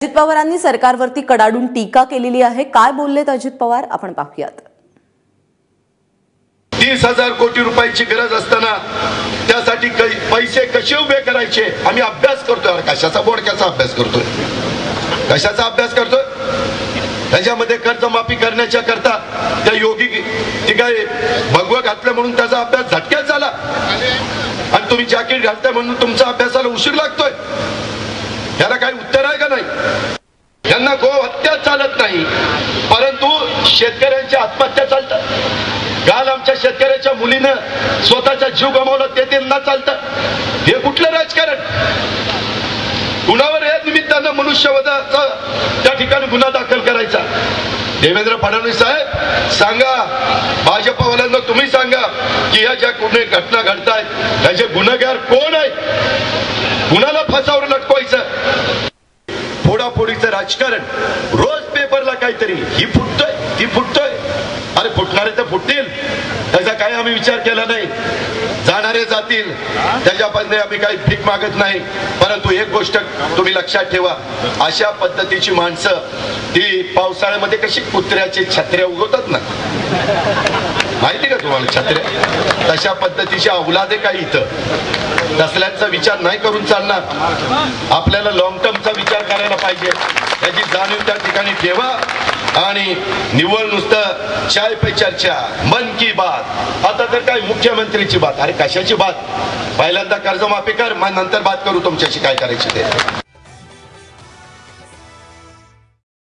अजित पवारांनी सरकारवरती कडाडून टीका केलेली आहे. काय बोललेत अजित पवार आपण पाहूयात. 30,000 कोटी रुपयाची गरज असताना त्यासाठी पैसे कसे उभे करायचे आम्ही अभ्यास करतोय. कशाचा बोडक्याचा अभ्यास करतोय? कशाचा अभ्यास करतोय? त्याच्यामध्ये कर्जमाफी करण्याच्या करता त्या योगी ती काय भगवं घातलं म्हणून त्याचा अभ्यास झटक्यात झाला आणि तुम्ही जॅकेट घालताय म्हणून तुमचा अभ्यासाला उशीर लागतोय. त्याला काही उत्तर आहे का नाही? त्यांना गो हत्या चालत नाही परंतु शेतकऱ्यांची आत्महत्या चालतात. काल आमच्या शेतकऱ्याच्या मुलीनं स्वतःचा जीव गमावला ते त्यांना चालतं. हे कुठलं राजकारण? कुणावर या निमित्तानं मनुष्यवधाचा त्या ठिकाणी गुन्हा दाखल करायचा? देवेंद्र फडणवीस साहेब सांगा, भाजपवाल्यांना तुम्ही सांगा की या ज्या घटना घडतायत त्याचे गुन्हेगार कोण आहे? कुणाला फासावर लटकवायचं? फोडाफोडीचं राजकारण रोज पेपरला काहीतरी ही फुटतोय ती फुटतोय. अरे फुटणारे तर फुटतील, त्याचा काही आम्ही विचार केला नाही. जाणारे जातील, त्याच्यापासून आम्ही काही भीक मागत नाही. परंतु एक गोष्ट तुम्ही लक्षात ठेवा, अशा पद्धतीची माणसं ती पावसाळ्यामध्ये कशी कुत्र्याचे छत्र्या उगवतात ना, माहिती का तुम्हाला छत्र्या? तशा पद्धतीची औलादे काही इथं तसल्यांचा विचार नाही करून चालणार. आपल्याला लॉंग टर्मचा विचार करायला पाहिजे. त्याची जाणीव त्या ठिकाणी ठेवा आणि निव्वळ नुसतं चाय पे चर्चा, मन की बात. आता तर काय मुख्यमंत्रीची बात? अरे कशाची बात? पहिल्यांदा कर्जमाफी कर, मग नंतर बात करू तुमच्याशी काय करायची ते.